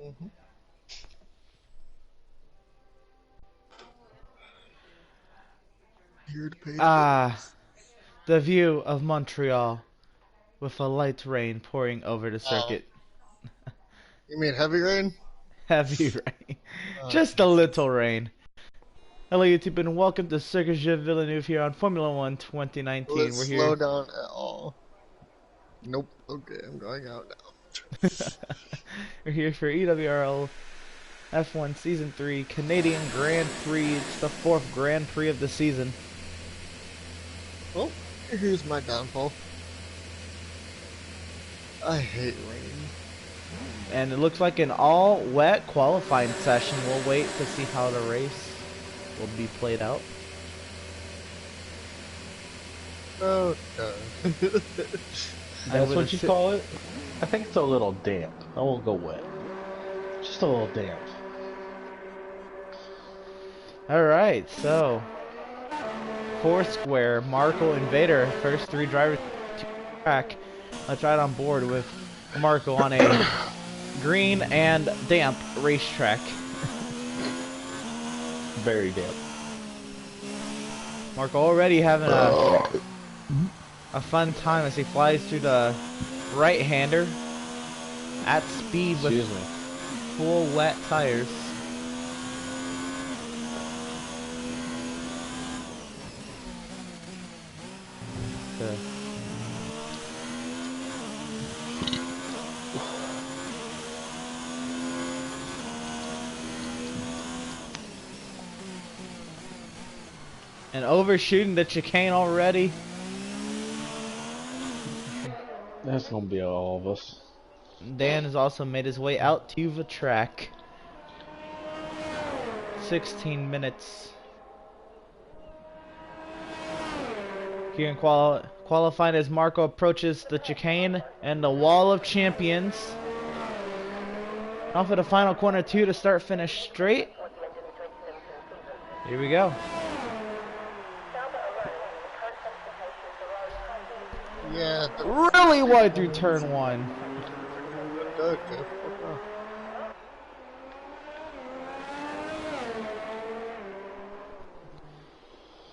Mhm. Here to pay the Ah, bills. the view of Montreal with a light rain pouring over the Oh, circuit. you mean heavy rain? Heavy rain. Oh, Just a Jesus. little rain. Hello YouTube and welcome to Circus Jeux Villeneuve here on Formula One Will it 2019. We're slow here. down at all? Nope. Okay, I'm going out now. We're here for EWRL F1 Season 3 Canadian Grand Prix. It's the fourth Grand Prix of the season. Well, here's my downfall. I hate rain. And it looks like an all wet qualifying session. We'll wait to see how the race will be played out. Oh, no. I That's would what you assume. call it? I think it's a little damp. I won't go wet. Just a little damp. Alright, so Foursquare, Marco, and Vader, first three drivers to the track. Let's ride on board with Marco on a green and damp racetrack. Very damp. Marco already having a fun time as he flies through the right-hander at speed with Excuse me. full wet tires. And overshooting the chicane already. That's gonna be all of us. Dan has also made his way out to the track. 16 minutes. Here in qualifying as Marco approaches the chicane and the wall of champions. Off of the final corner 2 to start finish straight. Here we go. Yeah. Really wide through turn 1. Okay.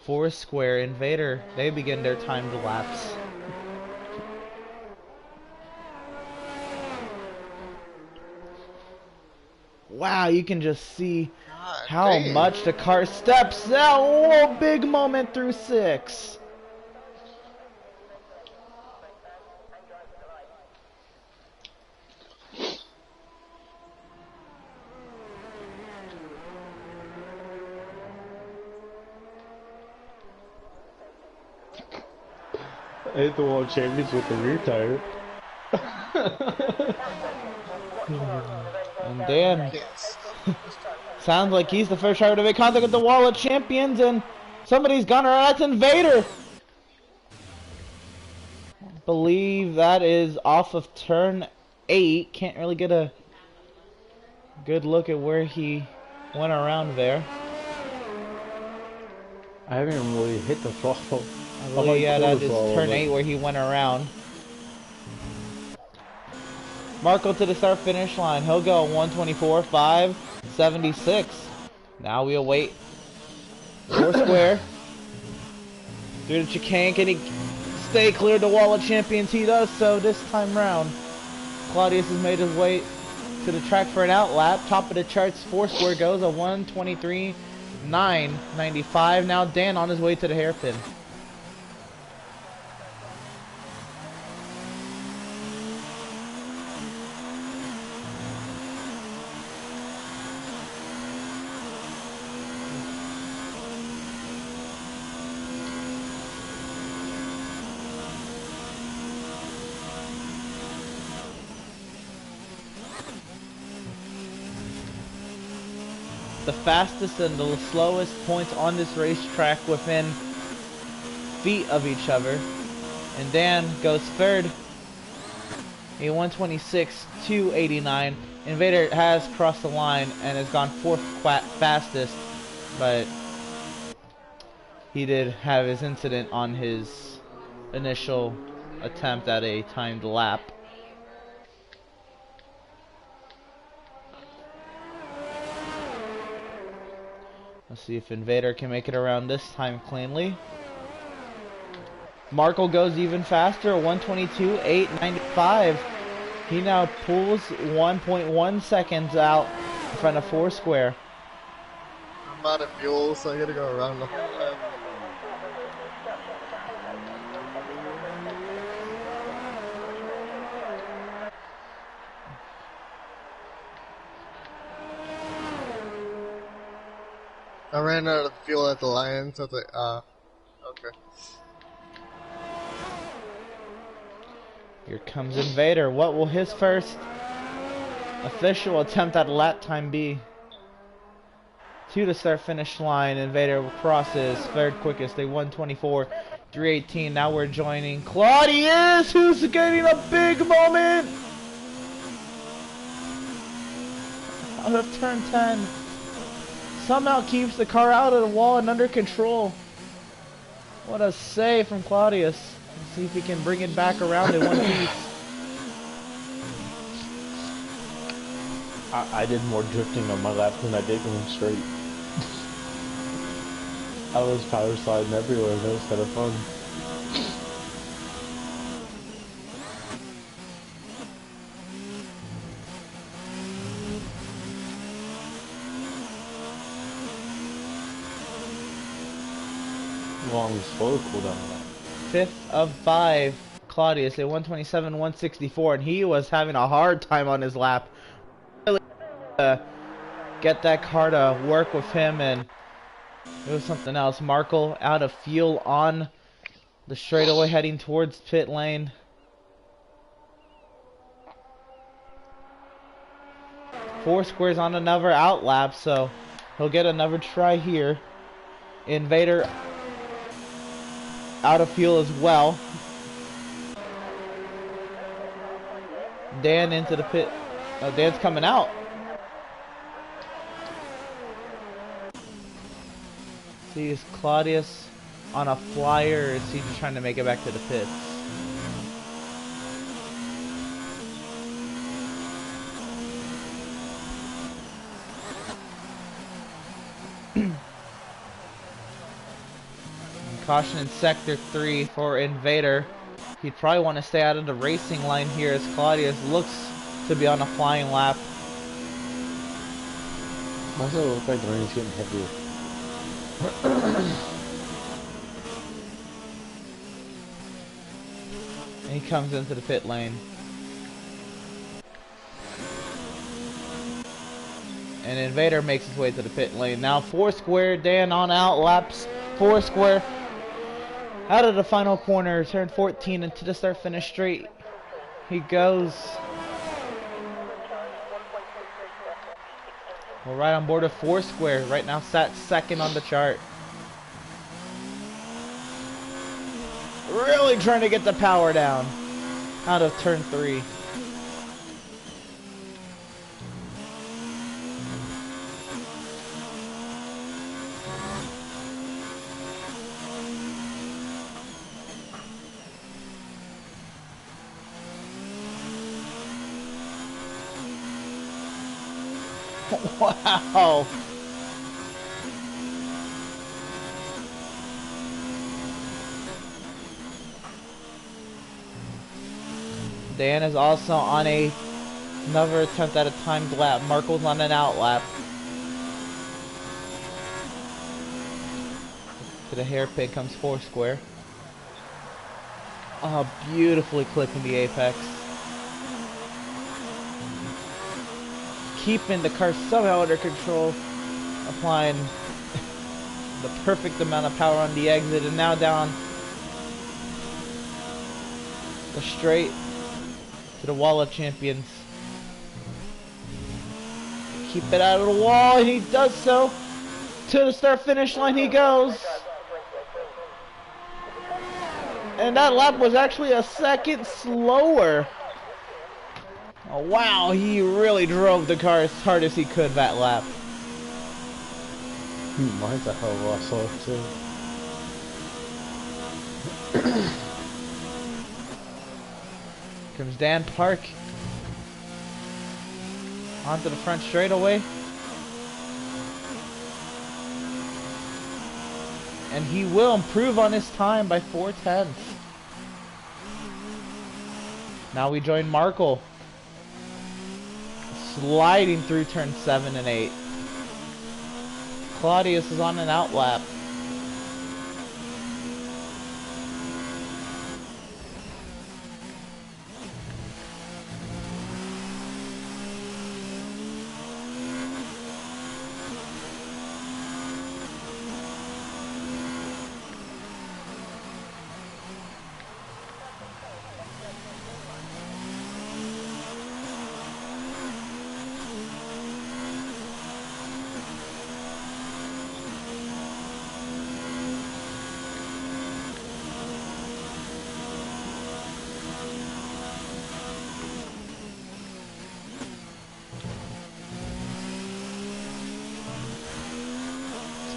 Foursquare and Vader, they begin their timed laps. Wow, you can just see God how dang. much the car steps out. Oh, big moment through 6. I hit the World Champions with the rear tire. And Dan Yes. sounds like he's the first driver to make contact with the wall of champions, and somebody's gone around. That's Invader. Believe that is off of turn 8. Can't really get a good look at where he went around there. I haven't even really hit the throttle. I believe, yeah, that is turn 8 where he went around. Marco to the start finish line. He'll go 124.576. Now we await Foursquare. Through the chicane. Can he stay clear of the wall of champions? He does so this time round. Claudius has made his way to the track for an outlap. Top of the charts, Foursquare goes a 123.995. Now Dan on his way to the hairpin. The fastest and the slowest points on this racetrack within feet of each other. And Dan goes third, a 126.289. Invader has crossed the line and has gone fourth fastest, but he did have his incident on his initial attempt at a timed lap. Let's see if Invader can make it around this time cleanly. Markle goes even faster, 122.895. He now pulls 1.1 seconds out in front of Foursquare. I'm out of fuel, so I gotta go around the whole lap. I ran out of fuel at the line, so I was like, okay. Here comes Invader. What will his first official attempt at a lap time be? To the start finish line, Invader crosses third quickest, a 124.318. Now we're joining Claudius, who's getting a big moment out of turn 10. Somehow keeps the car out of the wall and under control. What a save from Claudius. Let's see if he can bring it back around in one piece. I did more drifting on my lap than I did going straight. I was power sliding everywhere. That was kind of fun. Long slow cooldown lap. 5th of 5, Claudius at 127.164, and he was having a hard time on his lap. Really get that car to work with him, and it was something else. Markle out of fuel on the straightaway heading towards pit lane. Foursquare's on another out lap, so he'll get another try here. Invader out of fuel as well. Dan into the pit. Dan's coming out. See, is Claudius on a flyer, or is he just trying to make it back to the pits? Caution in sector 3 for Invader. He'd probably want to stay out of the racing line here as Claudius looks to be on a flying lap. Why does it look like the rain's getting heavier? And he comes into the pit lane. And Invader makes his way to the pit lane. Now Foursquare, Dan on out laps. Foursquare out of the final corner, turn 14 into the start finish straight. He goes. We're right on board with Foursquare. Right now sat second on the chart. Really trying to get the power down out of turn 3. Wow. Dan is also on another attempt at a timed lap. Markle's on an out lap. To the hairpin comes Foursquare. Oh, beautifully clipping the apex. Keeping the car somehow under control, applying the perfect amount of power on the exit, and now down the straight to the wall of champions. Keep it out of the wall, and he does so. To the start finish line he goes. And that lap was actually a second slower. Oh, wow, he really drove the car as hard as he could that lap. Mine's a hell of a lot slower too. Comes Dan Park onto the front straightaway. And he will improve on his time by 4/10. Now we join Markle. Sliding through turn 7 and 8. Claudius is on an outlap.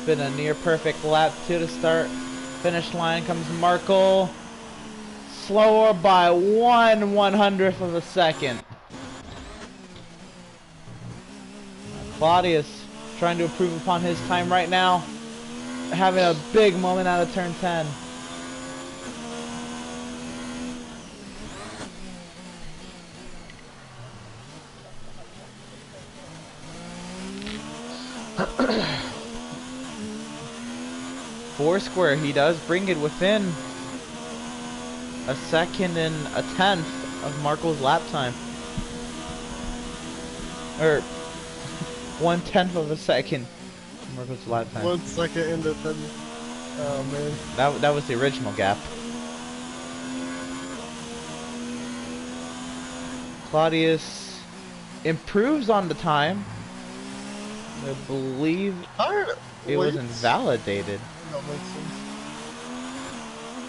Been a near perfect lap to the start finish line. Comes Markle, slower by 1/100th of a second. Claudius trying to improve upon his time right now, having a big moment out of turn 10. Foursquare, he does bring it within a second and a tenth of Markle's lap time. Or 1/10 of a second of Markle's lap time. 1 second into 10. Oh man. That was the original gap. Claudius improves on the time. I believe it was invalidated. That makes sense.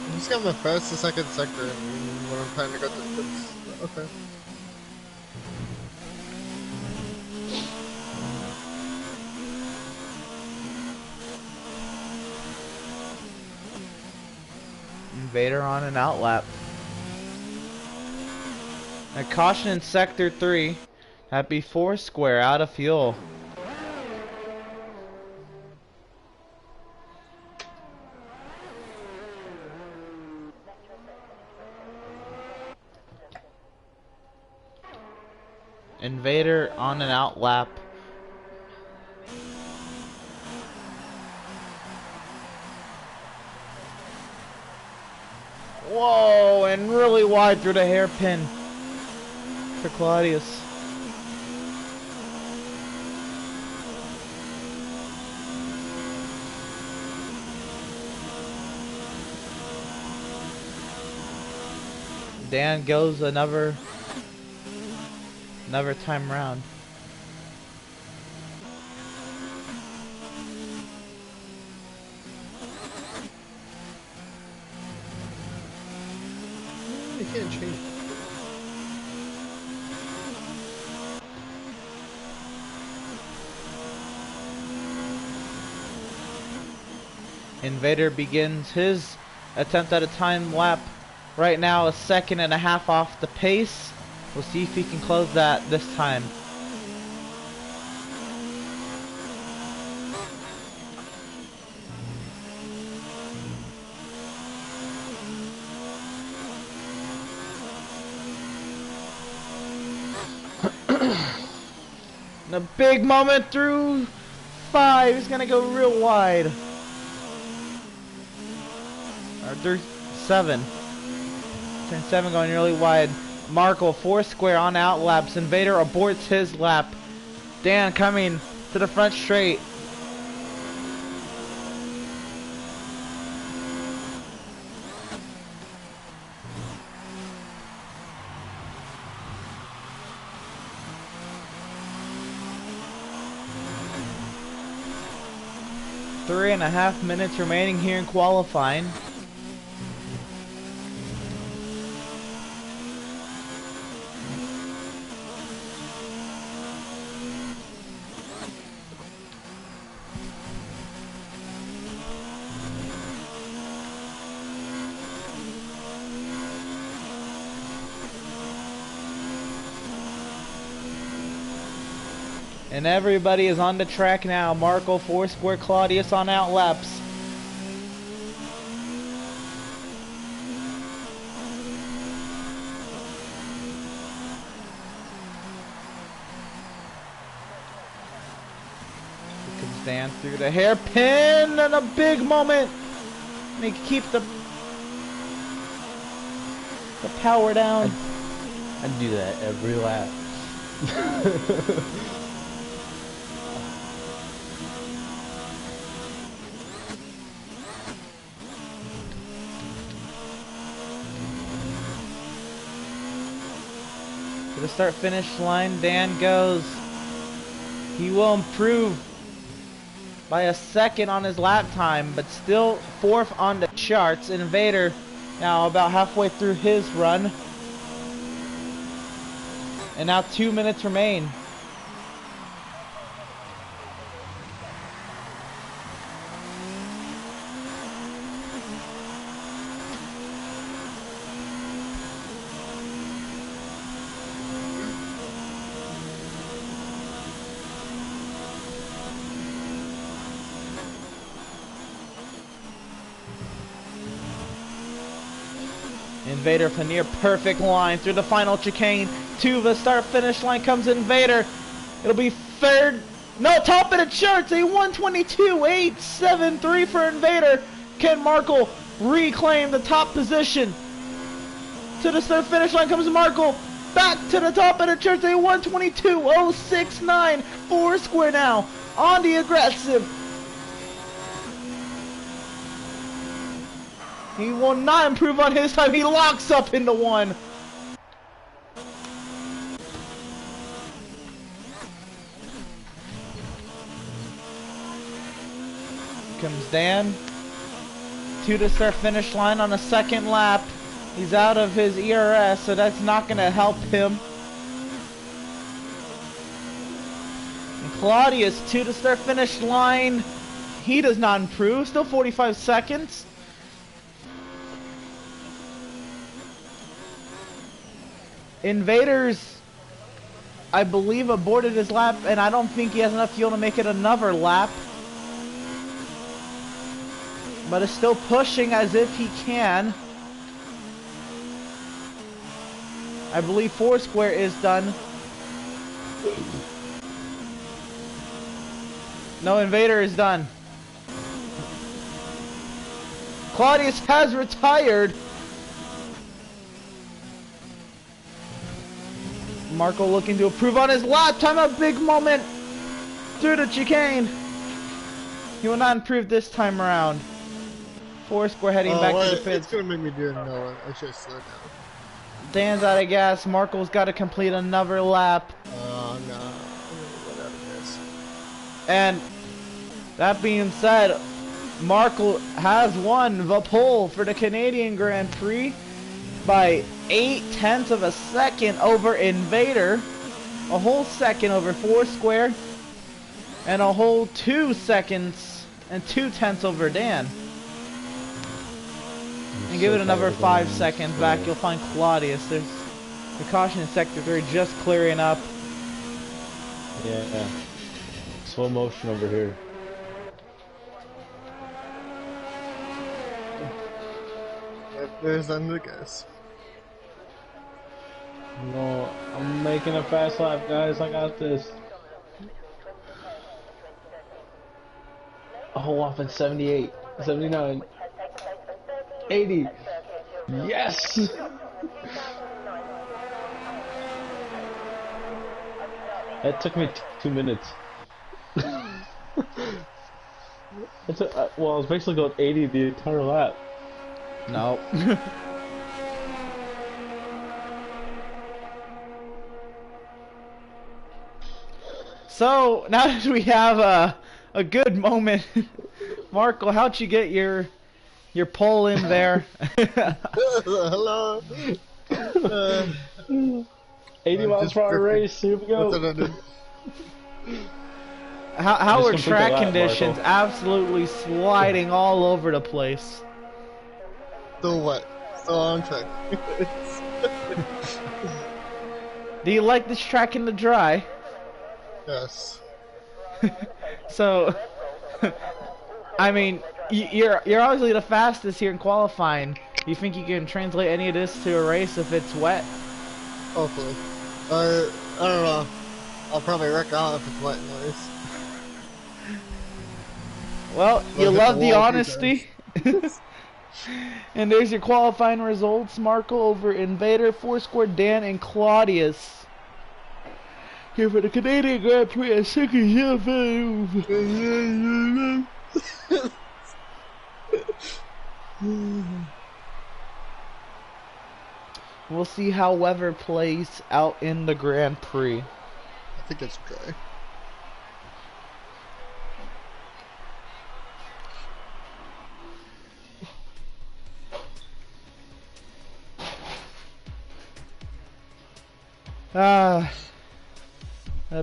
I'm just getting the first to second sector when I'm trying to go to the tips. Okay. Invader on an outlap. A caution in sector 3. That'd be Foursquare out of fuel. Invader on an outlap. Whoa, and really wide through the hairpin for Claudius. Dan goes another time round. You can't change. Invader begins his attempt at a time lap. Right now, a second and a half off the pace. We'll see if he can close that this time. And a big moment through 5. He's gonna go real wide. Or through 7. Turn 7 going really wide. Markle, Foursquare on outlaps. Invader aborts his lap. Dan coming to the front straight. Three and a half minutes remaining here in qualifying. And everybody is on the track now. Markle, Foursquare, Claudius on outlaps. Dan through the hairpin and a big moment. And he keep the power down. I do that every lap. To the start finish line, Dan goes. He will improve by a second on his lap time, but still fourth on the charts. Invader now about halfway through his run. And now 2 minutes remain. Invader with a near perfect line through the final chicane. To the start finish line comes Invader. It'll be third. No, top of the charts. A 122.873 for Invader. Can Markle reclaim the top position? To the start finish line comes Markle. Back to the top of the charts. A 122.069. Foursquare now on the aggressive. He will not improve on his time. He locks up into one. Comes Dan to the start finish line on the second lap. He's out of his ERS, so that's not going to help him. And Claudius to the start finish line. He does not improve. Still 45 seconds. Invaders, I believe, aborted his lap, and I don't think he has enough fuel to make it another lap. But is still pushing as if he can. I believe Foursquare is done. No, Invader is done. Claudius has retired. Marco looking to improve on his lap time. A big moment through the chicane. He will not improve this time around. Foursquare heading back to the pits. It's gonna make me do it. No, I should slow down. Dan's out of gas. Marco's got to complete another lap. Oh no, I'm gonna get out of this. And that being said, Marco has won the pole for the Canadian Grand Prix by 0.8 of a second over Invader, a whole second over Foursquare, and a whole 2 seconds and 0.2 over Dan. And give it another 5 seconds back, you'll find Claudius. There's the caution in sector 3 just clearing up. Yeah. Slow motion over here. There's nothing to guess. No, I'm making a fast lap, guys. I got this. A whole off at 78, 79, 80. Yes! That took me 2 minutes. Well, I was basically going 80 the entire lap. No. So now that we have a good moment, Marco, how'd you get your pole in there? Hello. 80 miles per hour race. Here we go. How are track lap, conditions? Marco. Absolutely sliding all over the place. Still wet. Still on track. Do you like this track in the dry? Yes. So, I mean, you're obviously the fastest here in qualifying. Do you think you can translate any of this to a race if it's wet? Hopefully. I don't know. I'll probably wreck out if it's wet in the race. Well, you But hit the love the wall a few honesty. times. And there's your qualifying results. Marco over Invader, Foursquare, Dan, and Claudius. Here for the Canadian Grand Prix at second year. We'll see how weather plays out in the Grand Prix. I think it's okay.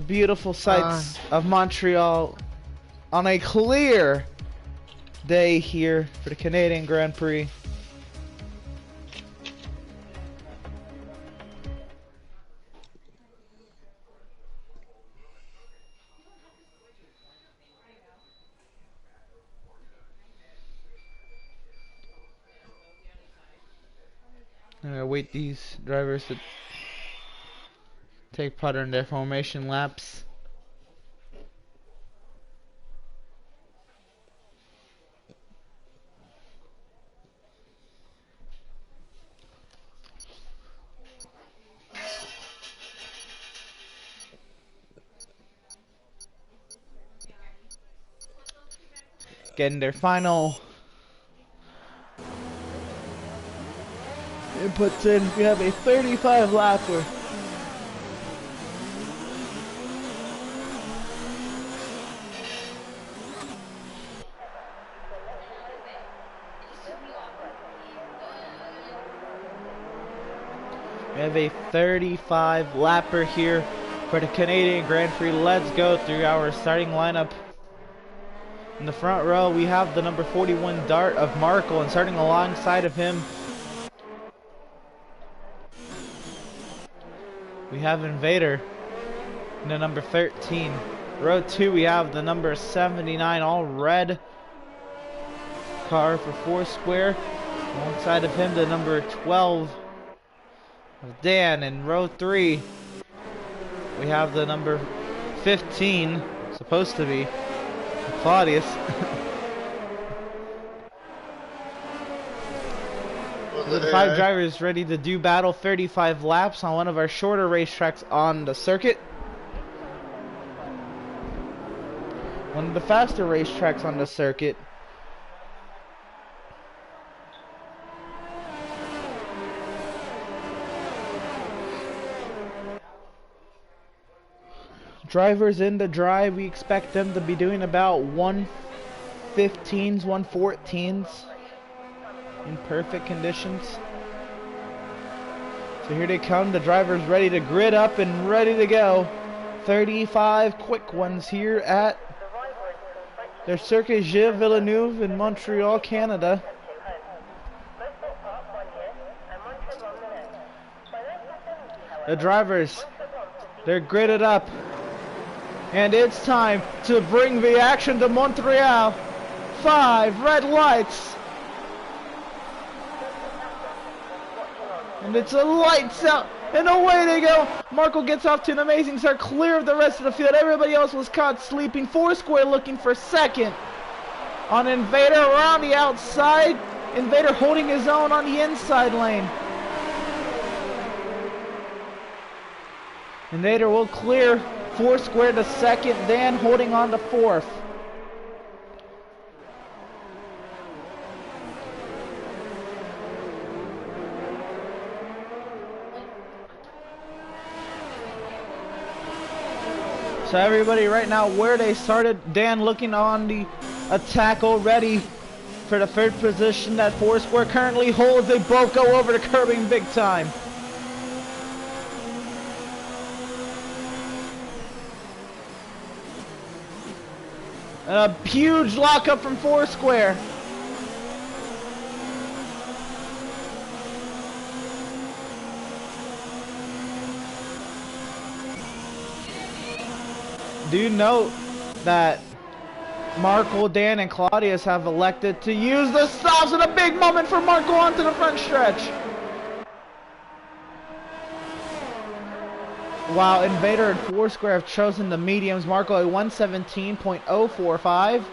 Beautiful sights of Montreal on a clear day here for the Canadian Grand Prix. I'm gonna wait these drivers to take part in their formation laps. Getting their final inputs in. We have a 35 lapper. We have a 35 lapper here for the Canadian Grand Prix. Let's go through our starting lineup. In the front row, we have the number 41 Dart of Markle, and starting alongside of him, we have Invader in the number 13. Row 2, we have the number 79 all red car for Foursquare. Alongside of him, the number 12 of Dan. In row 3, we have the number 15, supposed to be Claudius. The 5 drivers ready to do battle 35 laps on one of our shorter racetracks on the circuit. One of the faster racetracks on the circuit. Drivers in the drive, we expect them to be doing about 115s, 114s in perfect conditions. So here they come, the drivers ready to grid up and ready to go. 35 quick ones here at their Circuit Gilles Villeneuve in Montreal, Canada. The drivers, they're gridded up. And it's time to bring the action to Montreal. 5 red lights. And it's a lights out. And away they go. Marco gets off to an amazing start, clear of the rest of the field. Everybody else was caught sleeping. Foursquare looking for second. On Invader around the outside. Invader holding his own on the inside lane. Invader will clear Foursquare to second, Dan holding on to fourth. So everybody right now where they started, Dan looking on the attack already for the third position that Foursquare currently holds. They both go over the curbing big time. And a huge lockup from Foursquare. Do note that Marco, Dan, and Claudius have elected to use the stops in a big moment for Marco onto the front stretch. While Invader and Foursquare have chosen the mediums, Marco a 117.045.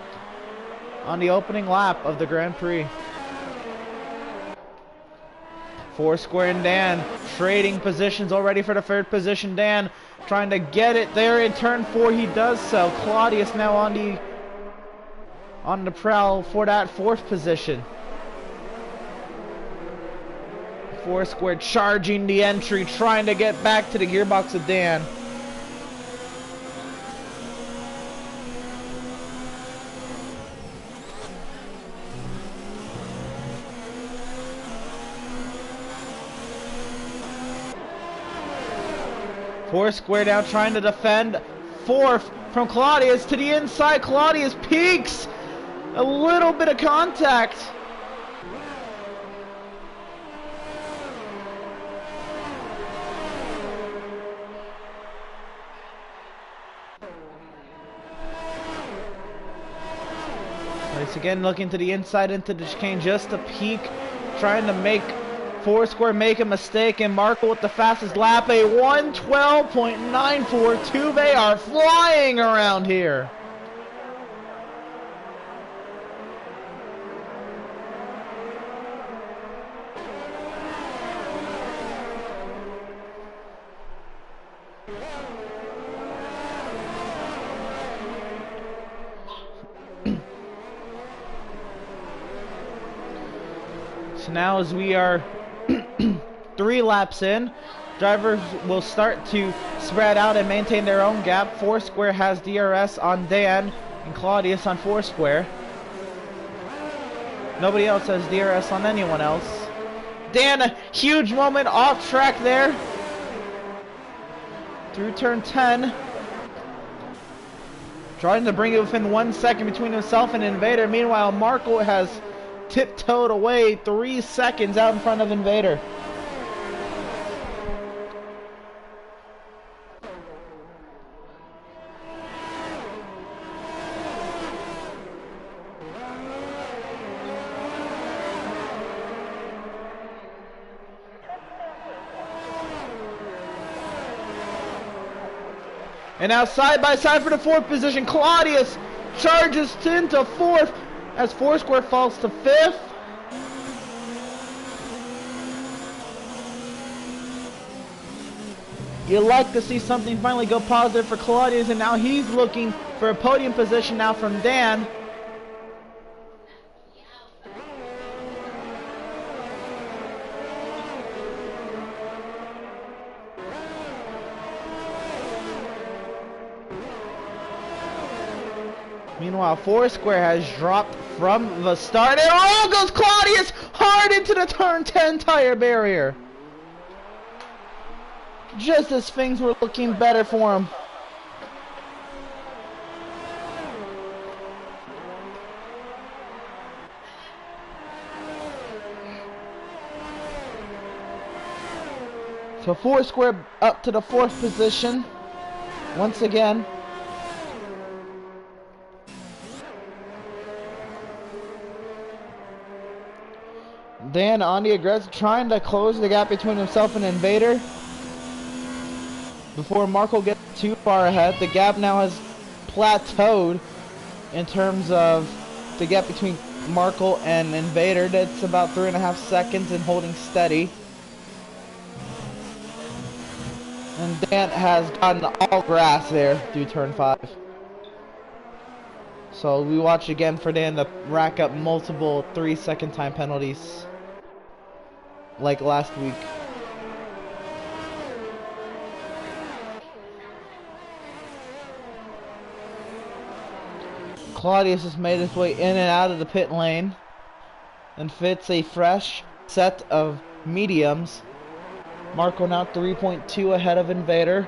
on the opening lap of the Grand Prix. Foursquare and Dan trading positions already for the third position. Dan trying to get it there in turn 4. He does so. Claudius now on the prowl for that fourth position. Foursquare charging the entry, trying to get back to the gearbox of Dan. Foursquare now trying to defend. Fourth from Claudius to the inside. Claudius peaks. A little bit of contact. Once again looking to the inside into the chicane, just a peek, trying to make Foursquare make a mistake, and Marco with the fastest lap, a 1:12.94. They are flying around here. So now as we are 3 laps in, drivers will start to spread out and maintain their own gap. Foursquare has DRS on Dan and Claudius on Foursquare. Nobody else has DRS on anyone else. Dan, a huge moment off track there. Through turn 10. Trying to bring it within 1 second between himself and Invader. Meanwhile, Marco has tiptoed away 3 seconds out in front of Invader. And now side by side for the fourth position, Claudius charges into fourth as Foursquare falls to fifth. You like to see something finally go positive for Claudius, and now he's looking for a podium position now from Dan. Meanwhile, Foursquare has dropped from the start, and oh, goes Claudius hard into the turn 10 tire barrier. Just as things were looking better for him. So Foursquare up to the fourth position once again. Dan on the aggressive, trying to close the gap between himself and Invader before Marco gets too far ahead. The gap now has plateaued in terms of the gap between Marco and Invader. That's about 3.5 seconds and holding steady. And Dan has gotten all grass there through turn 5. So we watch again for Dan to rack up multiple 3-second time penalties like last week. Claudius has made his way in and out of the pit lane and fits a fresh set of mediums. Marco now 3.2 ahead of Invader.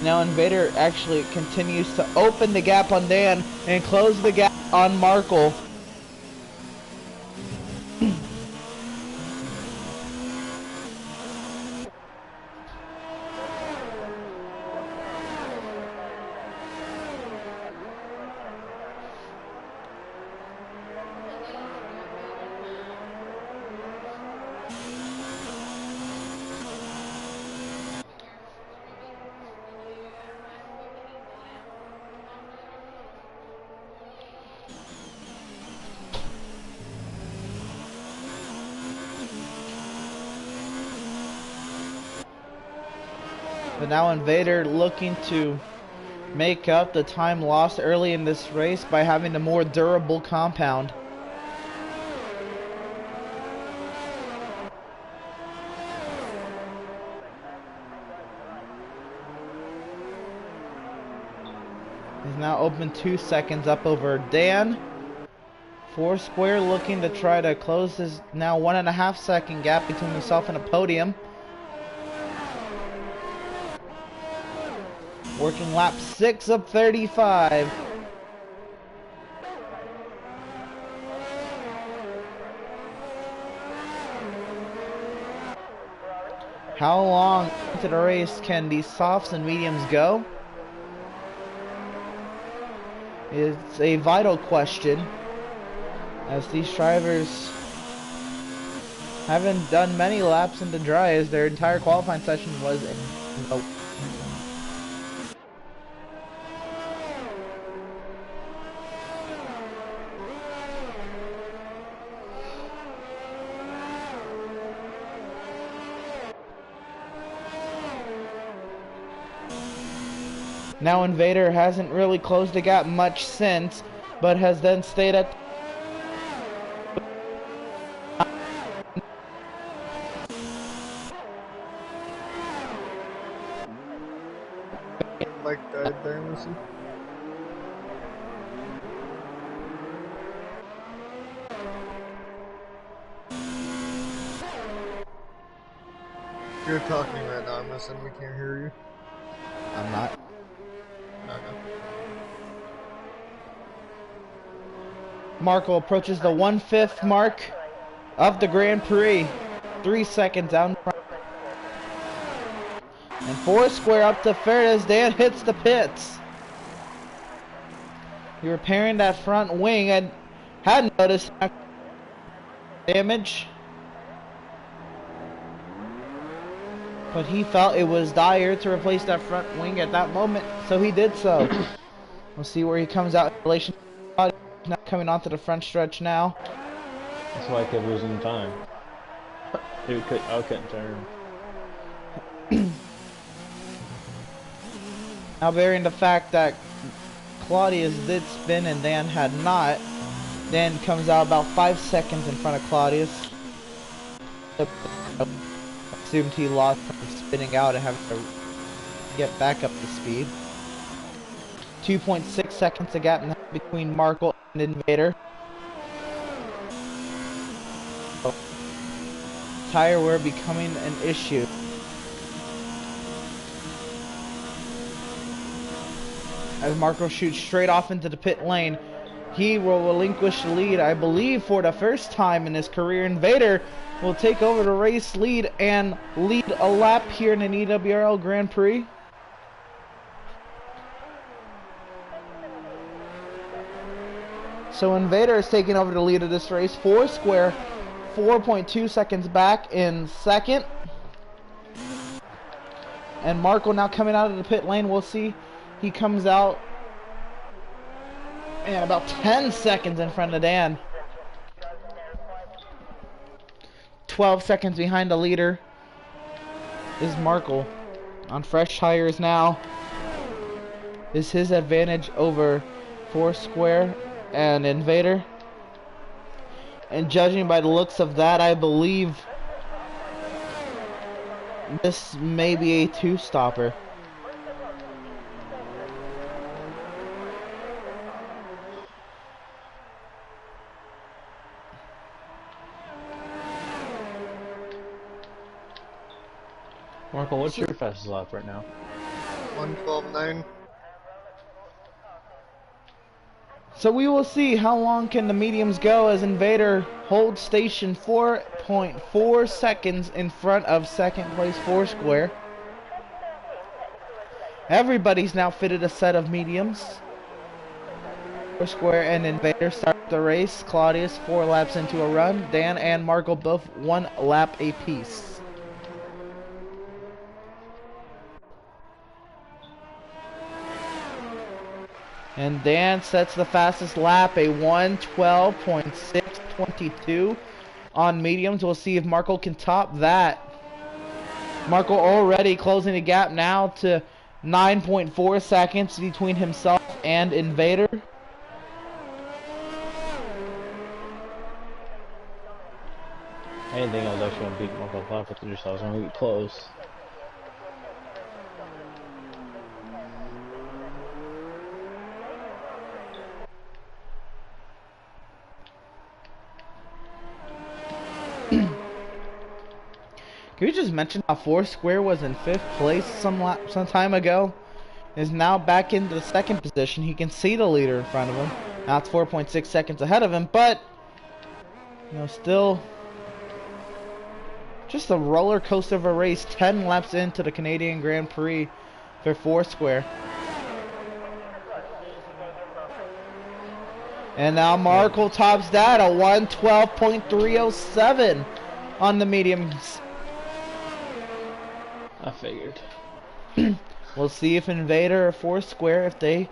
Now Invader actually continues to open the gap on Dan and close the gap on Marco. But now Invader looking to make up the time lost early in this race by having a more durable compound. He's now open 2 seconds up over Dan. Foursquare looking to try to close his now 1.5 second gap between himself and a podium. Working lap 6 of 35. How long into the race can these softs and mediums go? It's a vital question, as these drivers haven't done many laps in the dry, as their entire qualifying session was in the Now Invader hasn't really closed the gap much since, but has then stayed at Like died there, Emerson. You're talking right now, Emerson. We can't hear you. I'm not. Okay. Marco approaches the 1/5 mark of the Grand Prix. 3 seconds out in front. And Foursquare up to third as Dan hits the pits. He repairing that front wing and hadn't noticed damage. But he felt it was dire to replace that front wing at that moment, so he did so. We'll see where he comes out in relation to not coming onto the front stretch now. That's why I kept losing time. I couldn't turn. Now bearing the fact that Claudius did spin and Dan had not, Dan comes out about 5 seconds in front of Claudius. Assumed he lost from spinning out and having to get back up to speed. 2.6 seconds a gap between Markle and Invader. Tire wear becoming an issue. As Marco shoots straight off into the pit lane, he will relinquish the lead, I believe, for the first time in his career. Invader will take over the race lead and lead a lap here in an EWRL Grand Prix. So Invader is taking over the lead of this race. Foursquare 4.2 seconds back in second. And Marco now coming out of the pit lane. We'll see. He comes out and about 10 seconds in front of Dan. 12 seconds behind the leader is Markle. On fresh tires now is his advantage over Foursquare and Invader. And judging by the looks of that, I believe this may be a two-stopper. Marco, what's your fastest lap right now? 1:12.9. So we will see how long can the mediums go as Invader holds station 4.4 seconds in front of second place Foursquare. Everybody's now fitted a set of mediums. Foursquare and Invader start the race. Claudius 4 laps into a run. Dan and Marco both 1 lap apiece. And Dan sets the fastest lap, a 1:12.622 on mediums. We'll see if Marco can top that. Marco already closing the gap now to 9.4 seconds between himself and Invader. I didn't think I was actually going to beat Marco 5 with 3, so I was going to be close. Can we just mention how Foursquare was in 5th place some time ago? Is now back into the 2nd position. He can see the leader in front of him. Now it's 4.6 seconds ahead of him, but you know, still just a roller coaster of a race. 10 laps into the Canadian Grand Prix for Foursquare. And now Markle tops that, a 1:12.307 on the mediums. I figured. We'll see if Invader or Foursquare, if they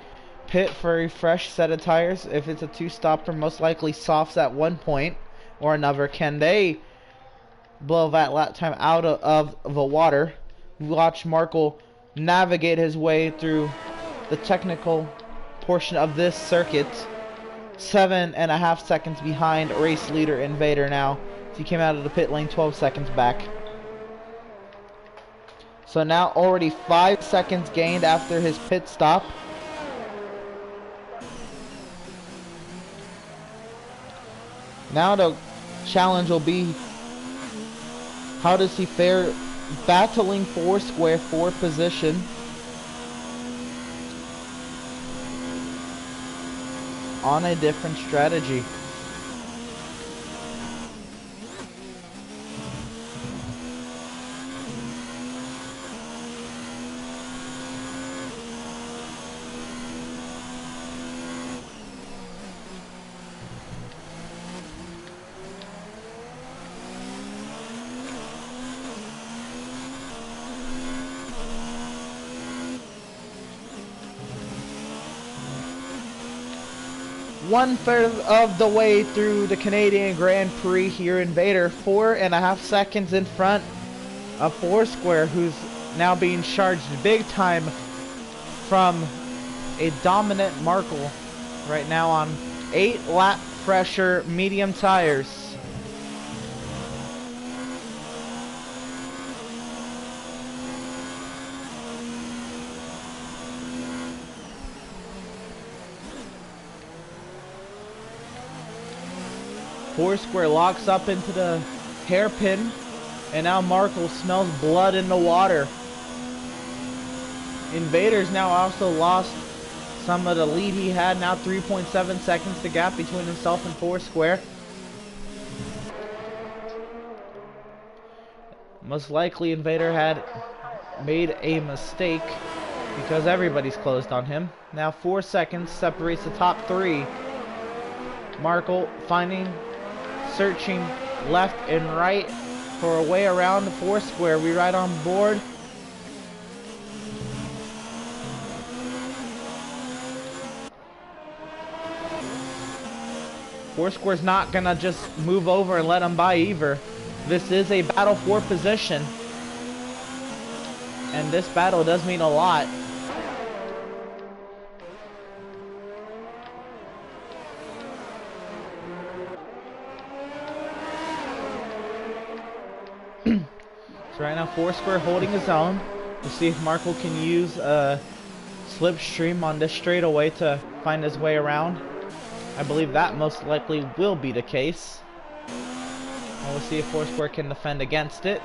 pit for a fresh set of tires. If it's a 2-stopper, most likely softs at one point or another. Can they blow that lap time out of the water? Watch Markle navigate his way through the technical portion of this circuit. 7.5 seconds behind race leader Invader now. He came out of the pit lane 12 seconds back. So now already 5 seconds gained after his pit stop. Now the challenge will be, how does he fare battling Foursquare for position? On a different strategy. One-third of the way through the Canadian Grand Prix here, Invader 4.5 seconds in front of Foursquare, who's now being charged big time from a dominant Markle right now on 8 lap pressure medium tires. Foursquare locks up into the hairpin, and now Markle smells blood in the water. Invader's now also lost some of the lead he had, now 3.7 seconds the gap between himself and Foursquare. Most likely Invader had made a mistake because everybody's closed on him. Now 4 seconds separates the top 3. Markle searching left and right for a way around the Foursquare. We ride on board. Foursquare's not gonna just move over and let him by either. This is a battle for position, and this battle does mean a lot. So right now Foursquare holding his own. We'll see if Markle can use a slipstream on this straightaway to find his way around. I believe that most likely will be the case. And we'll see if Foursquare can defend against it.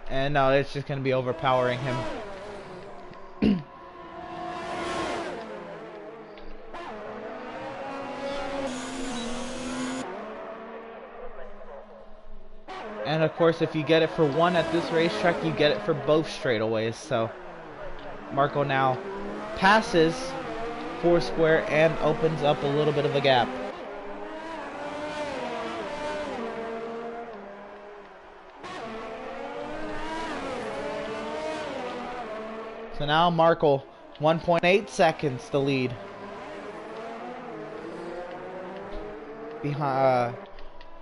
And no, it's just going to be overpowering him. And of course, if you get it for one at this racetrack, you get it for both straightaways. So Markle now passes Foursquare and opens up a little bit of a gap. So now Markle 1.8 seconds the lead.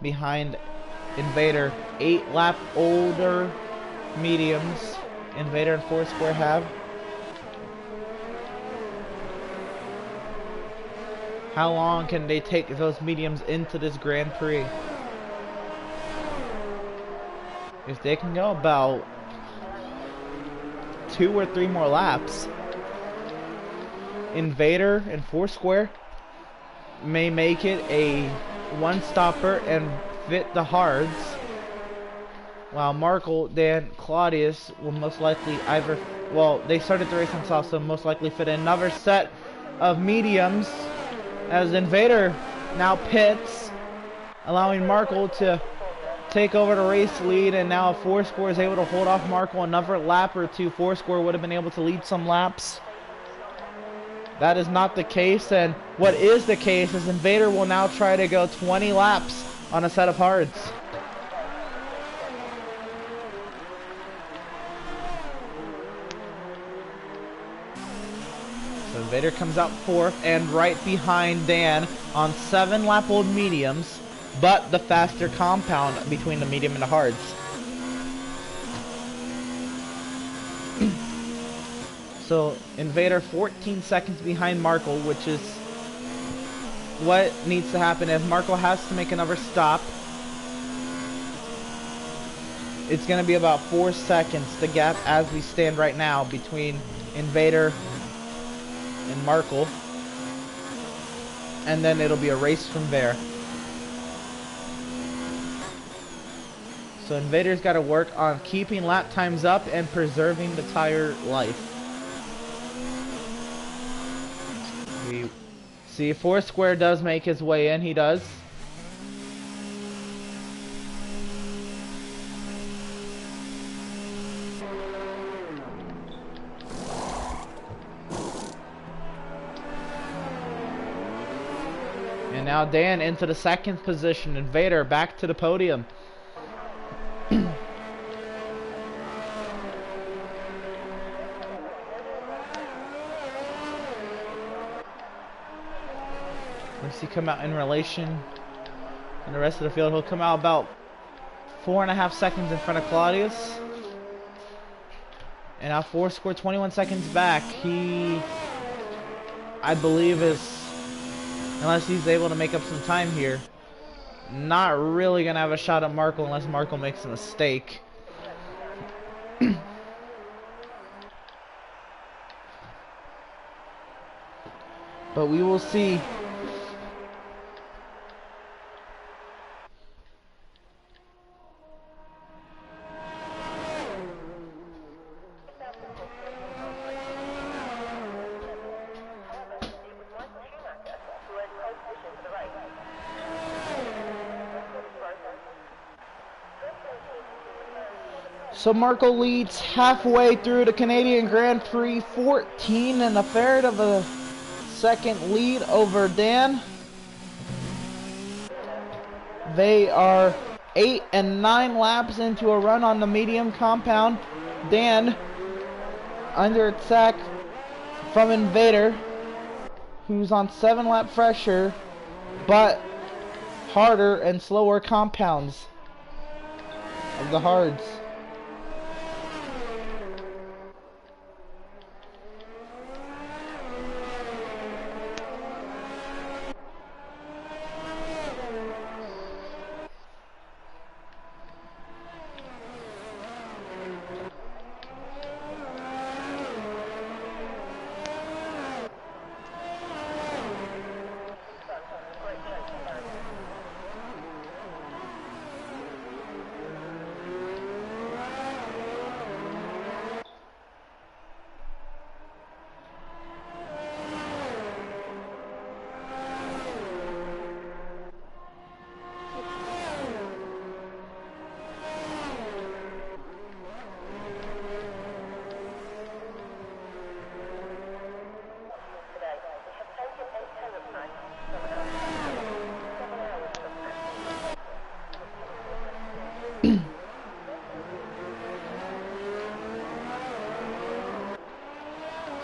Behind Invader 8 lap older mediums. Invader and Foursquare have. How long can they take those mediums into this Grand Prix? If they can go about 2 or 3 more laps, Invader and Foursquare may make it a one-stopper and fit the hards, while Markle, Dan, Claudius will most likely either, well, they started the race themselves, so most likely fit another set of mediums, as Invader now pits, allowing Markle to take over the race lead, and now if Foursquare is able to hold off Markle another lap or two, Foursquare would have been able to lead some laps. That is not the case, and what is the case is Invader will now try to go 20 laps on a set of hards. So Invader comes out 4th and right behind Dan on 7 lap old mediums, but the faster compound between the medium and the hards. So Invader 14 seconds behind Markle, which is what needs to happen. If Markle has to make another stop, it's going to be about 4 seconds, the gap as we stand right now between Invader and Markle, and then it'll be a race from there. So Invader's got to work on keeping lap times up and preserving the tire life. We see Foursquare does make his way in, he does. And now Dan into the 2nd position, Invader back to the podium. Let's see, come out in relation to the rest of the field. He'll come out about 4.5 seconds in front of Claudius. And now Foursquare 21 seconds back. He, I believe, is, unless he's able to make up some time here, not really going to have a shot at Markle unless Markle makes a mistake. But we will see. So Markle leads halfway through the Canadian Grand Prix, 14 and a third of a second lead over Dan. They are 8 and 9 laps into a run on the medium compound. Dan under attack from Invader, who's on 7 lap pressure, but harder and slower compounds of the hards.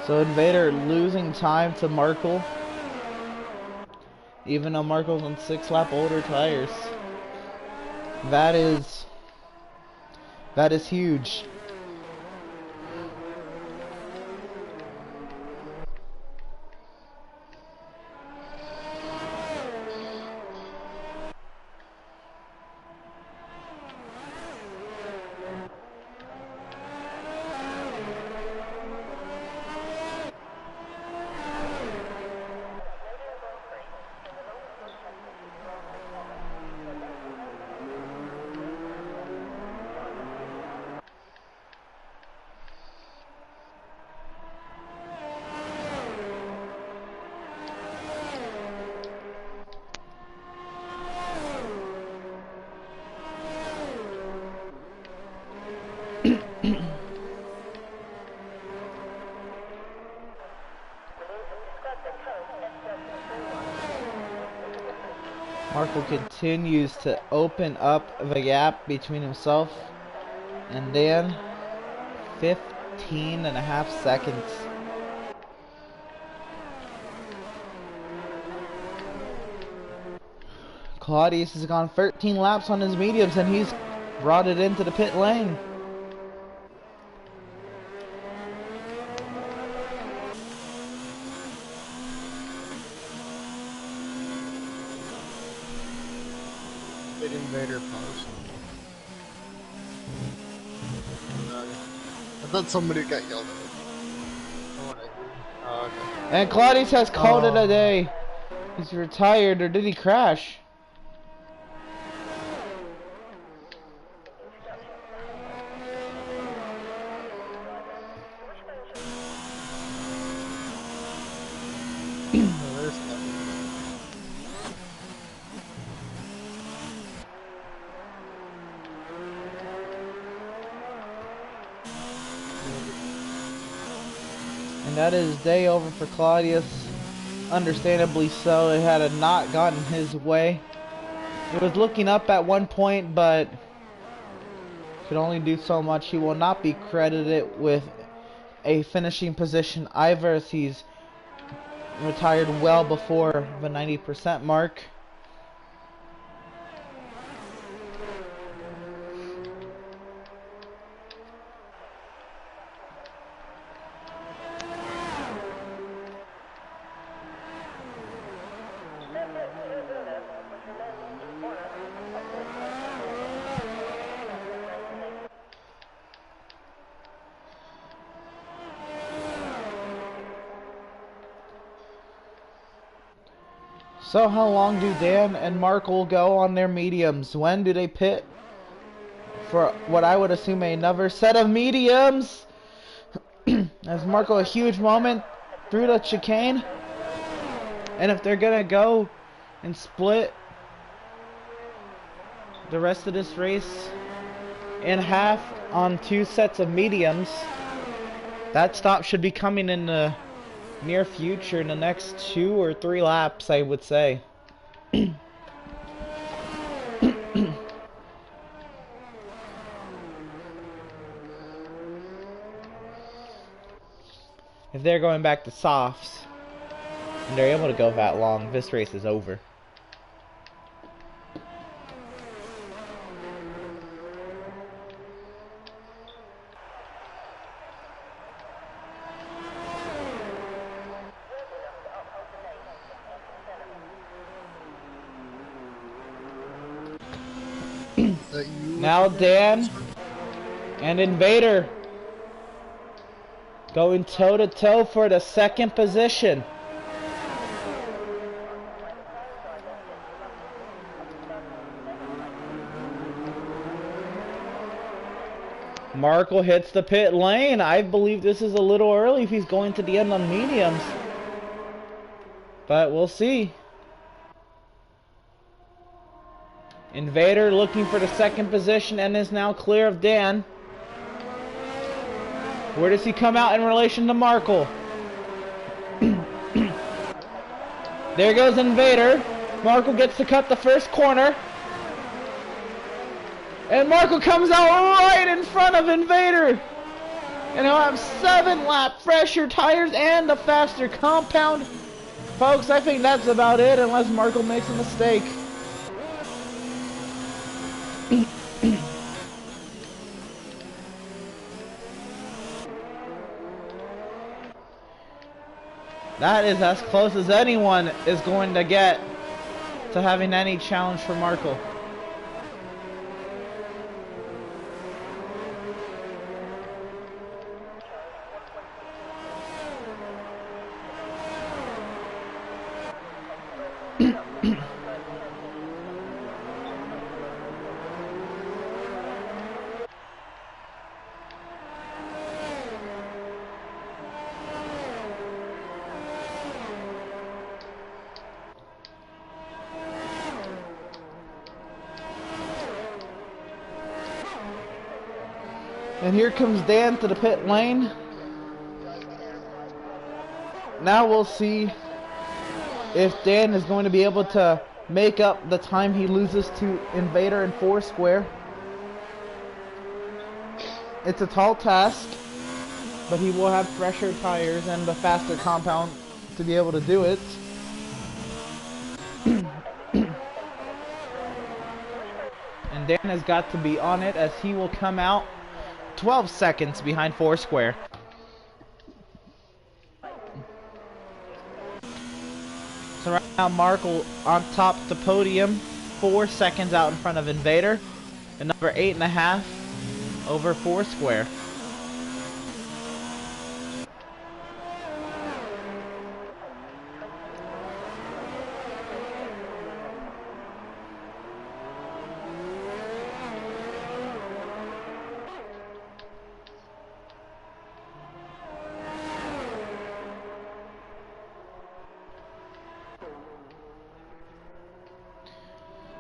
So Invader losing time to Markle, even though Markle's on 6 lap older tires. That is huge. Marco continues to open up the gap between himself and Dan. 15.5 seconds. Claudius has gone 13 laps on his mediums and he's brought it into the pit lane. Invader pause. I thought somebody got yelled at. Oh, okay. And Claudius has called it a day. He's retired, or did he crash? And that is day over for Claudius. Understandably so. It had not gotten his way. It was looking up at one point, but could only do so much. He will not be credited with a finishing position either, as he's retired well before the 90% mark. So how long do Dan and Markle go on their mediums? When do they pit for what I would assume another set of mediums? As Markle a huge moment through the chicane. And if they're gonna go and split the rest of this race in half on 2 sets of mediums, that stop should be coming in the near future, in the next 2 or 3 laps, I would say. If they're going back to softs and they're able to go that long, this race is over. Now Dan and Invader going toe-to-toe for the 2nd position. Markle hits the pit lane. I believe this is a little early if he's going to the end on mediums. But we'll see. Invader looking for the 2nd position and is now clear of Dan. Where does he come out in relation to Markle? There goes Invader. Markle gets to cut the first corner. And Markle comes out right in front of Invader. And he'll have 7 lap fresher tires and a faster compound. Folks, I think that's about it unless Markle makes a mistake. That is as close as anyone is going to get to having any challenge for Markle. And here comes Dan to the pit lane. Now we'll see if Dan is going to be able to make up the time he loses to Invader and Foursquare. It's a tall task, but he will have fresher tires and a faster compound to be able to do it. And Dan has got to be on it as he will come out 12 seconds behind Foursquare. So right now Markle on top of the podium, 4 seconds out in front of Invader, and number 8.5 over Foursquare.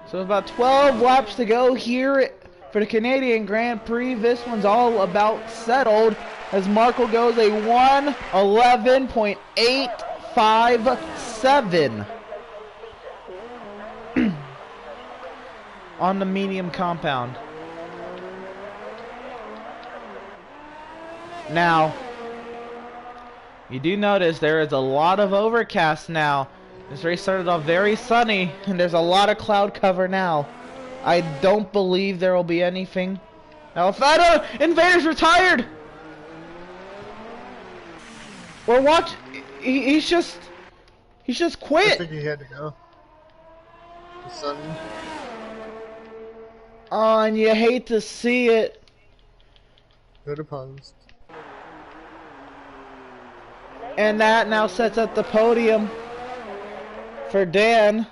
So about 12 laps to go here for the Canadian Grand Prix. This one's all about settled as Markle goes a 1:11.857 on the medium compound. Now, you do notice there is a lot of overcast now. This race started off very sunny, and there's a lot of cloud cover now. I don't believe there will be anything. Now, Invader's retired! Or watch, he's just quit. I think he had to go. The sun. Oh, and you hate to see it. Could have paused. And that now sets up the podium for Dan.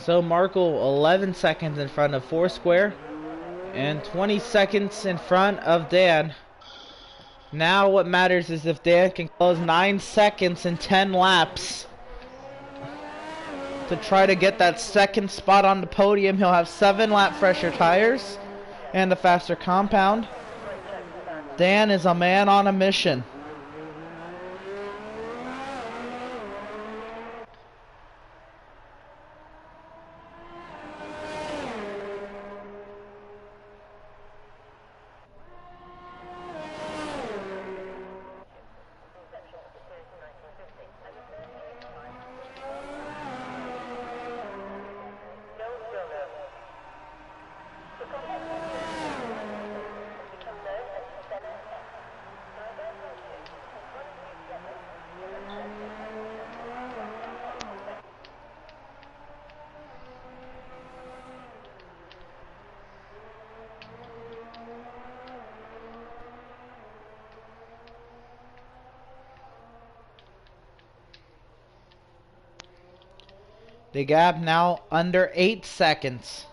So Markle 11 seconds in front of Foursquare and 20 seconds in front of Dan. Now what matters is if Dan can close 9 seconds in 10 laps to try to get that second spot on the podium. He'll have 7 lap fresher tires and a faster compound. Dan is a man on a mission. The gap now under 8 seconds.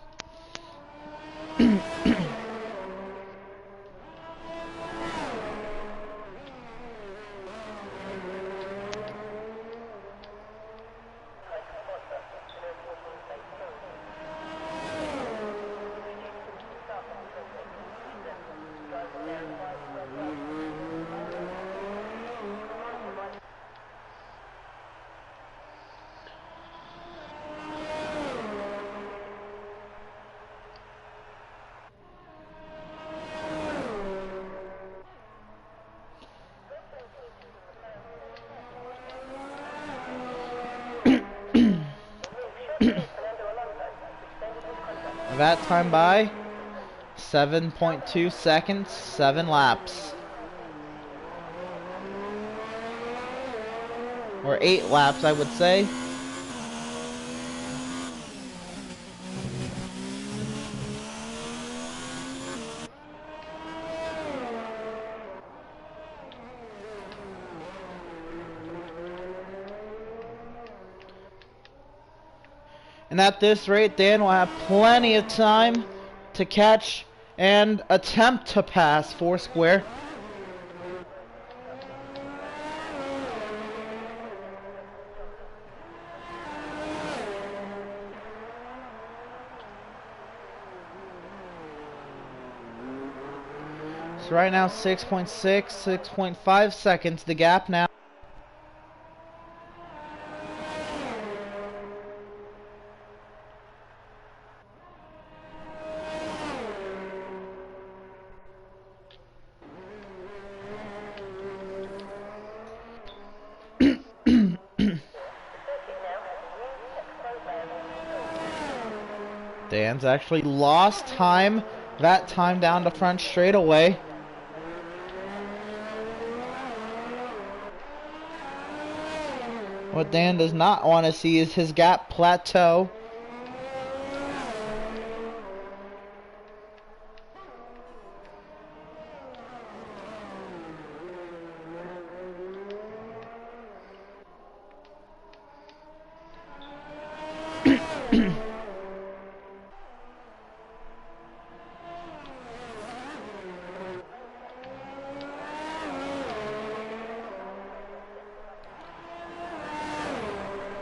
That time by 7.2 seconds, 7 laps. Or 8 laps, I would say. And at this rate, Dan will have plenty of time to catch and attempt to pass Foursquare. So right now, 6.6, 6.5 seconds, the gap now. Dan's actually lost time, that time down to front straightaway. What Dan does not want to see is his gap plateau.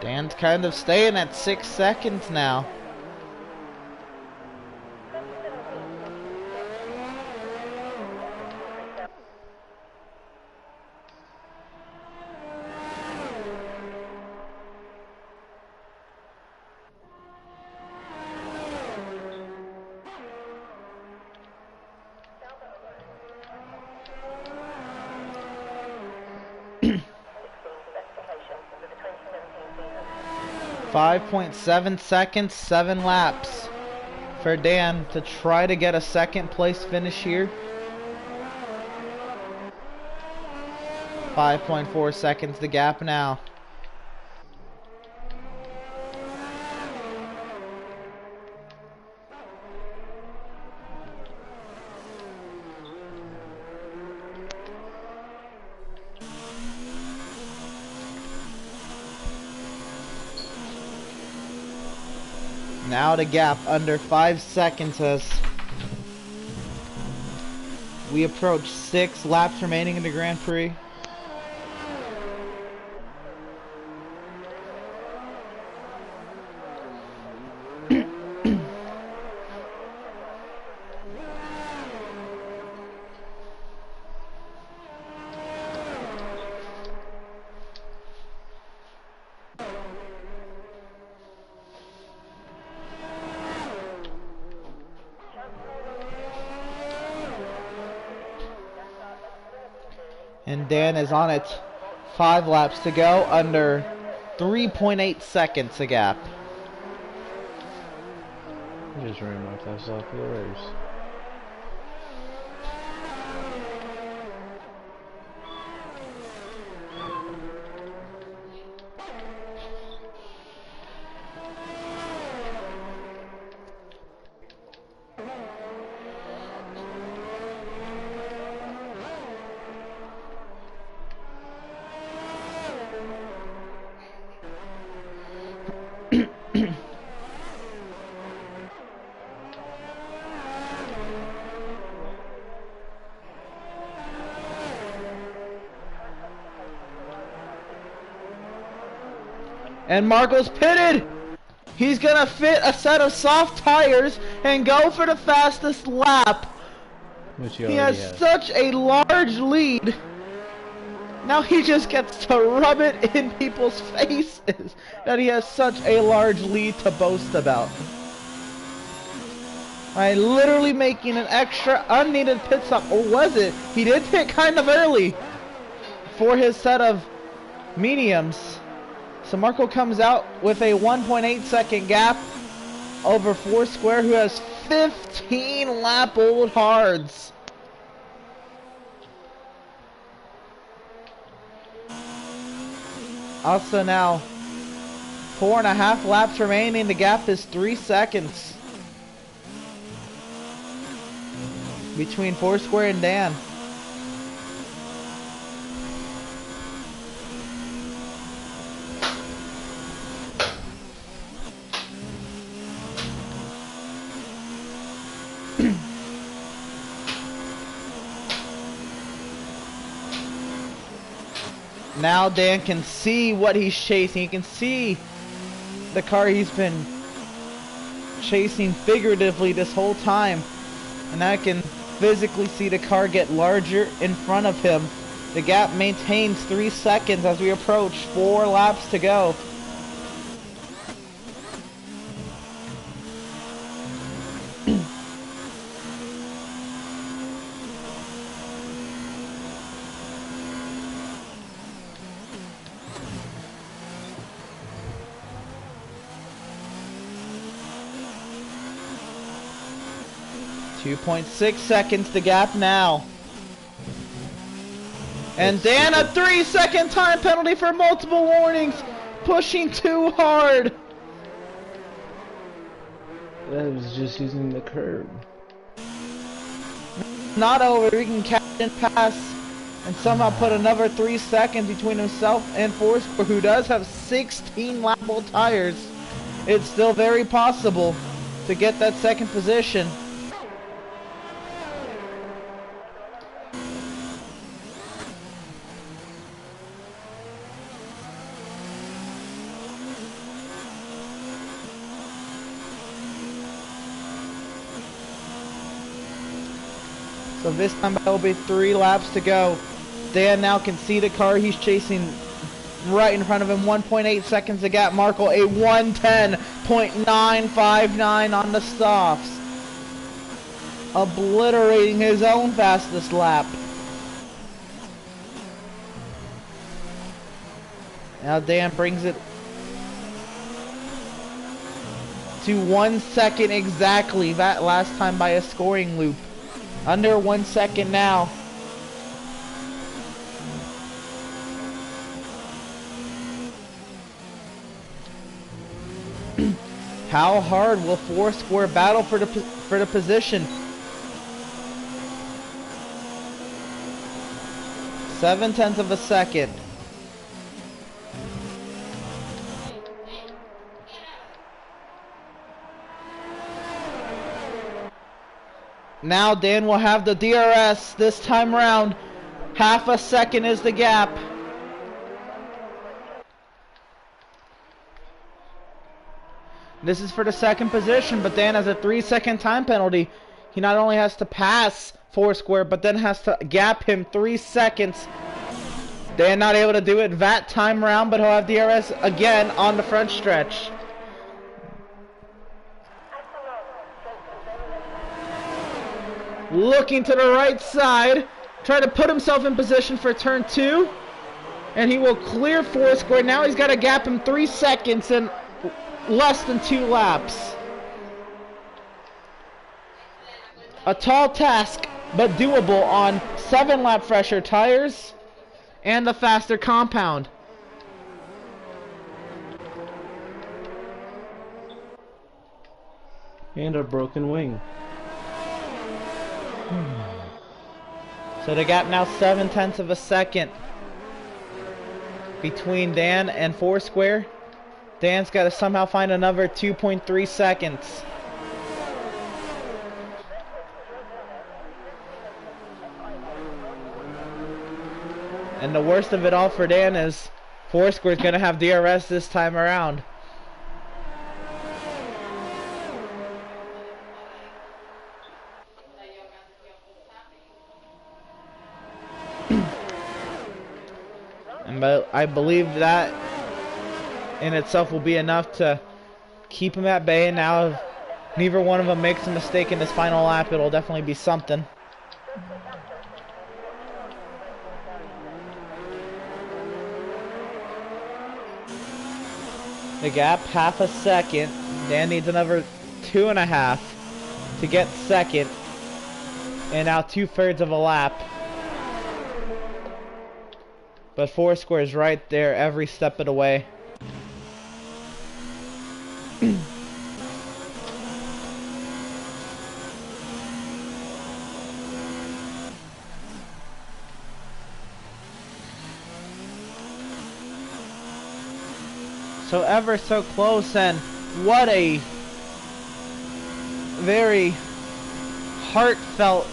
Dan's kind of staying at 6 seconds now. .7 seconds, 7 laps for Dan to try to get a second place finish here. 5.4 seconds the gap now. Now the gap under 5 seconds as we approach 6 laps remaining in the Grand Prix. And Dan is on it. 5 laps to go, under 3.8 seconds a gap. Just remarked myself for the race. And Marco's pitted. He's gonna fit a set of soft tires and go for the fastest lap. Which He has has. such a large lead. Now he just gets to rub it in people's faces that he has such a large lead to boast about. By literally making an extra unneeded pit stop, or was it? He did pit kind of early for his set of mediums. So Marco comes out with a 1.8 second gap over Foursquare, who has 15 lap old hards. Also now 4.5 laps remaining. The gap is 3 seconds between Foursquare and Dan. Now Dan can see what he's chasing. He can see the car he's been chasing figuratively this whole time. And I can physically see the car get larger in front of him. The gap maintains 3 seconds as we approach 4 laps to go. .6 seconds the gap now. And Dan, a 3-second time penalty for multiple warnings. Pushing too hard. That was just using the curb. Not over. He can catch and pass and somehow put another 3 seconds between himself and Foursquare, who does have 16 lap-old tires. It's still very possible to get that second position. So this time there'll be 3 laps to go. Dan now can see the car he's chasing right in front of him. 1.8 seconds to gap. Marco a 1:10.959 on the softs, obliterating his own fastest lap. Now Dan brings it to 1 second exactly. That last time by a scoring loop. Under 1 second now. How hard will Foursquare battle for the position? 0.7 of a second. Now Dan will have the DRS this time round. 0.5 second is the gap. This is for the second position, but Dan has a 3-second time penalty. He not only has to pass Foursquare, but then has to gap him 3 seconds. Dan not able to do it that time round, but he'll have DRS again on the front stretch. Looking to the right side, try to put himself in position for turn 2, and he will clear Foursquare. Now he's got to gap him 3 seconds in less than 2 laps. A tall task, but doable on 7 lap fresher tires and the faster compound. And a broken wing. So the gap now 0.7 of a second between Dan and Foursquare. Dan's got to somehow find another 2.3 seconds. And the worst of it all for Dan is Foursquare's gonna have DRS this time around. And I believe that in itself will be enough to keep him at bay. And now if neither one of them makes a mistake in this final lap, it'll definitely be something. The gap, half a second. Dan needs another 2.5 to get second. And now 2/3 of a lap. But Foursquare is right there every step of the way. So ever so close, and what a very heartfelt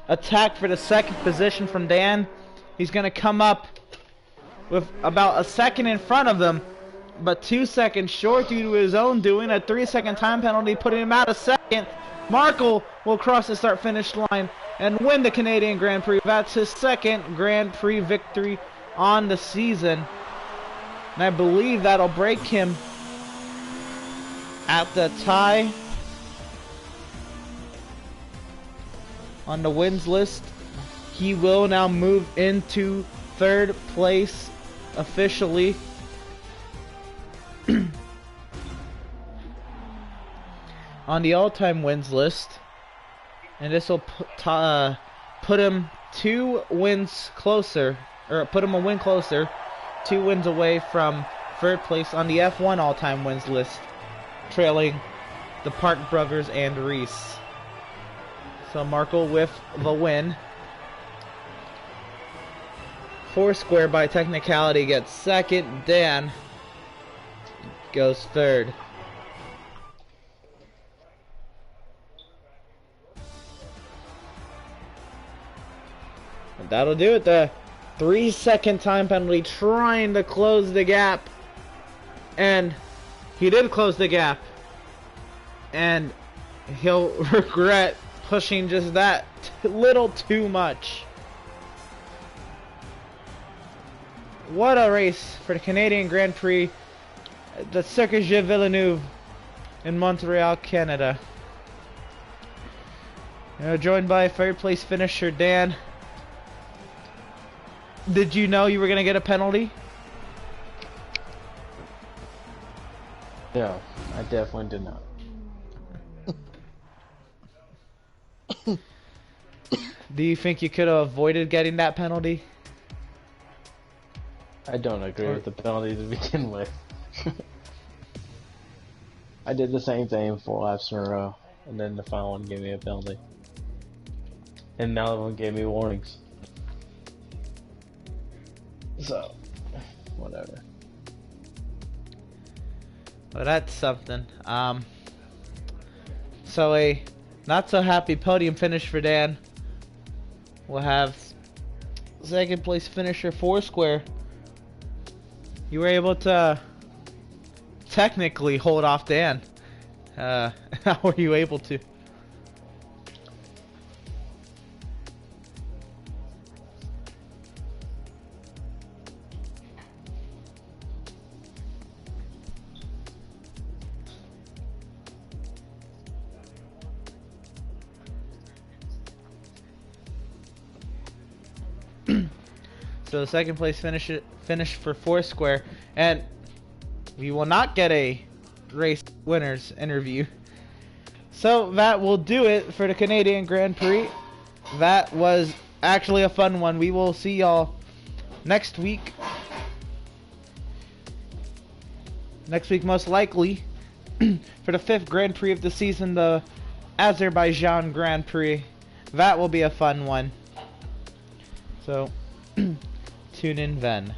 attack for the second position from Dan. He's going to come up with about a second in front of them, but 2 seconds short due to his own doing. A 3-second time penalty putting him out a second. Markle will cross the start-finish line and win the Canadian Grand Prix. That's his second Grand Prix victory on the season. And I believe that'll break him at the tie on the wins list. He will now move into third place officially. On the all-time wins list. And this will put him 2 wins closer, or put him a win closer. 2 wins away from third place on the F1 all-time wins list, trailing the Park brothers and Reese. So Markle with the win. Foursquare by technicality gets second. Dan goes third. And that'll do it. The 3-second time penalty trying to close the gap. And he did close the gap. And he'll regret pushing just that little too much. What a race for the Canadian Grand Prix. The Circuit de Villeneuve in Montreal, Canada. Joined by third place finisher Dan. Did you know you were going to get a penalty? Yeah, I definitely did not. Do you think you could have avoided getting that penalty? I don't agree with the penalty to begin with. I did the same thing 4 laps in a row, and then the final one gave me a penalty. And now the one gave me warnings. So, whatever. Well, that's something. So a not so happy podium finish for Dan. We'll have second place finisher Foursquare. You were able to technically hold off Dan. How were you able to? So the second place finish for Foursquare, and we will not get a race winners interview. So that will do it for the Canadian Grand Prix. That was actually a fun one. We will see y'all next week. Next week, most likely, for the 5th Grand Prix of the season, the Azerbaijan Grand Prix. That will be a fun one. So, tune in then.